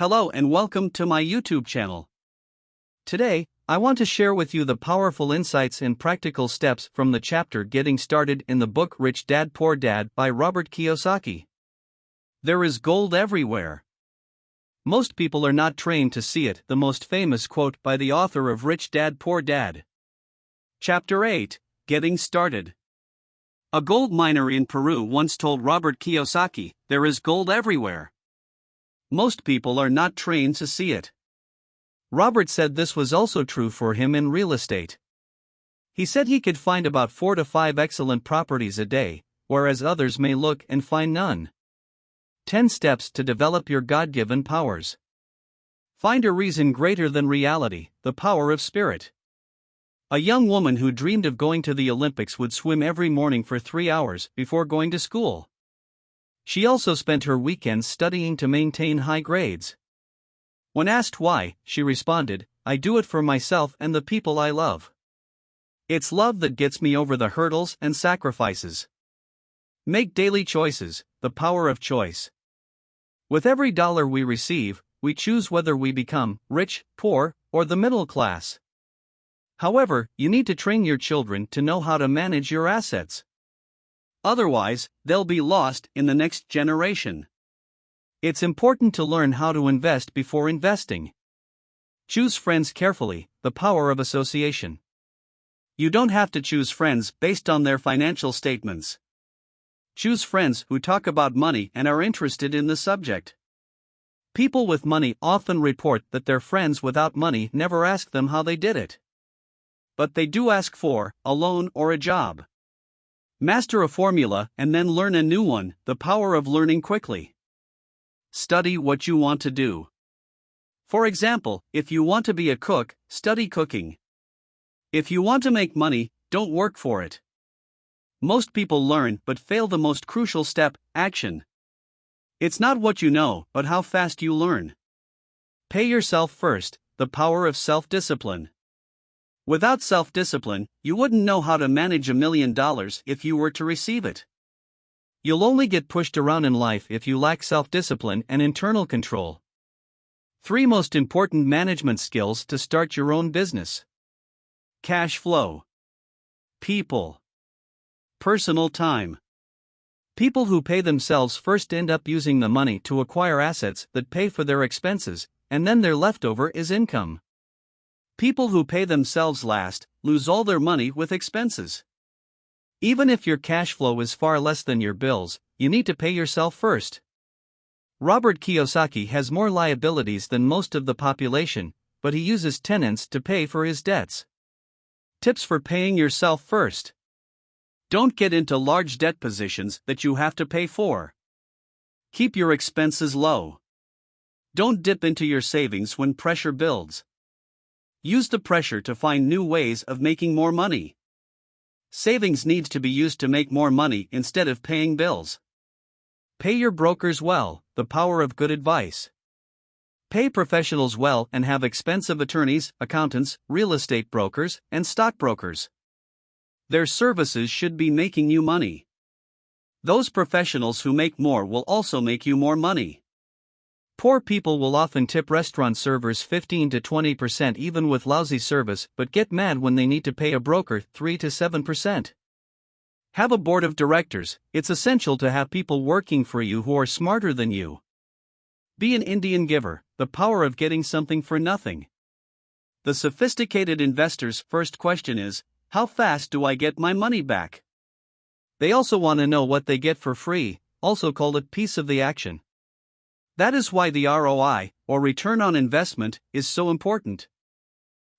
Hello and welcome to my YouTube channel. Today, I want to share with you the powerful insights and practical steps from the chapter Getting Started in the book Rich Dad Poor Dad by Robert Kiyosaki. There is gold everywhere. Most people are not trained to see it. The most famous quote by the author of Rich Dad Poor Dad. Chapter 8, Getting Started. A gold miner in Peru once told Robert Kiyosaki, "There is gold everywhere." Most people are not trained to see it. Robert said this was also true for him in real estate. He said he could find about 4 to 5 excellent properties a day, whereas others may look and find none. 10 steps to develop your God-given powers. Find a reason greater than reality, the power of spirit. A young woman who dreamed of going to the Olympics would swim every morning for 3 hours before going to school. She also spent her weekends studying to maintain high grades. When asked why, she responded, "I do it for myself and the people I love. It's love that gets me over the hurdles and sacrifices." Make daily choices, the power of choice. With every dollar we receive, we choose whether we become rich, poor, or the middle class. However, you need to train your children to know how to manage your assets. Otherwise, they'll be lost in the next generation. It's important to learn how to invest before investing. Choose friends carefully, the power of association. You don't have to choose friends based on their financial statements. Choose friends who talk about money and are interested in the subject. People with money often report that their friends without money never ask them how they did it. But they do ask for a loan or a job. Master a formula and then learn a new one, the power of learning quickly. Study what you want to do. For example, if you want to be a cook, study cooking. If you want to make money, don't work for it. Most people learn but fail the most crucial step, action. It's not what you know, but how fast you learn. Pay yourself first, the power of self-discipline. Without self-discipline, you wouldn't know how to manage $1 million if you were to receive it. You'll only get pushed around in life if you lack self-discipline and internal control. 3 most important management skills to start your own business. Cash flow. People. Personal time. People who pay themselves first end up using the money to acquire assets that pay for their expenses, and then their leftover is income. People who pay themselves last lose all their money with expenses. Even if your cash flow is far less than your bills, you need to pay yourself first. Robert Kiyosaki has more liabilities than most of the population, but he uses tenants to pay for his debts. Tips for paying yourself first. Don't get into large debt positions that you have to pay for. Keep your expenses low. Don't dip into your savings when pressure builds. Use the pressure to find new ways of making more money. Savings needs to be used to make more money instead of paying bills. Pay your brokers well, the power of good advice. Pay professionals well and have expensive attorneys, accountants, real estate brokers, and stockbrokers. Their services should be making you money. Those professionals who make more will also make you more money. Poor people will often tip restaurant servers 15 to 20% even with lousy service, but get mad when they need to pay a broker 3 to 7%. Have a board of directors. It's essential to have people working for you who are smarter than you. Be an Indian giver, the power of getting something for nothing. The sophisticated investor's first question is, how fast do I get my money back? They also want to know what they get for free, also called a piece of the action. That is why the ROI, or return on investment, is so important.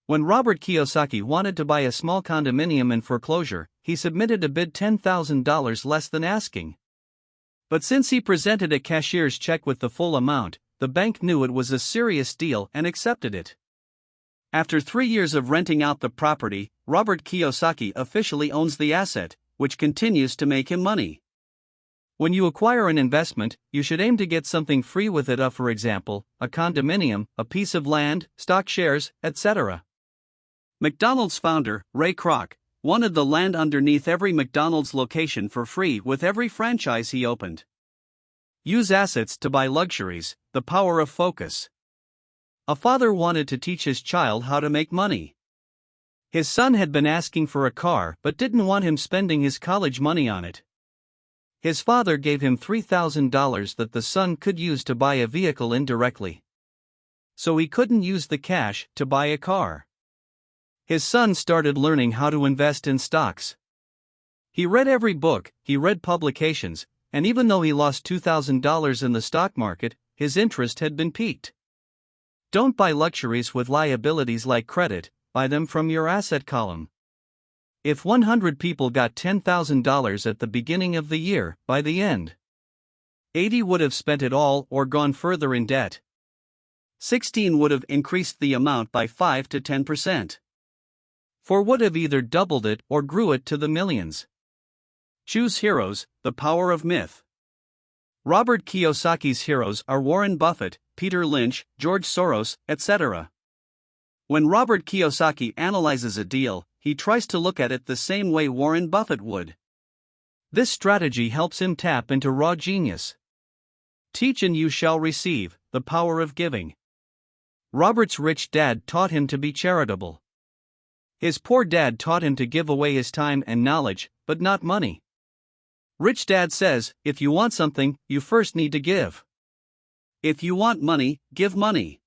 When Robert Kiyosaki wanted to buy a small condominium in foreclosure, he submitted a bid $10,000 less than asking. But since he presented a cashier's check with the full amount, the bank knew it was a serious deal and accepted it. After 3 years of renting out the property, Robert Kiyosaki officially owns the asset, which continues to make him money. When you acquire an investment, you should aim to get something free with it, for example, a condominium, a piece of land, stock shares, etc. McDonald's founder, Ray Kroc, wanted the land underneath every McDonald's location for free with every franchise he opened. Use assets to buy luxuries, the power of focus. A father wanted to teach his child how to make money. His son had been asking for a car but didn't want him spending his college money on it. His father gave him $3,000 that the son could use to buy a vehicle indirectly. So he couldn't use the cash to buy a car. His son started learning how to invest in stocks. He read every book, he read publications, and even though he lost $2,000 in the stock market, his interest had been piqued. Don't buy luxuries with liabilities like credit, buy them from your asset column. If 100 people got $10,000 at the beginning of the year, by the end, 80 would have spent it all or gone further in debt. 16 would have increased the amount by 5 to 10%. 4 would have either doubled it or grew it to the millions. Choose heroes, the power of myth. Robert Kiyosaki's heroes are Warren Buffett, Peter Lynch, George Soros, etc. When Robert Kiyosaki analyzes a deal, he tries to look at it the same way Warren Buffett would. This strategy helps him tap into raw genius. Teach and you shall receive, the power of giving. Robert's rich dad taught him to be charitable. His poor dad taught him to give away his time and knowledge, but not money. Rich dad says, if you want something, you first need to give. If you want money, give money.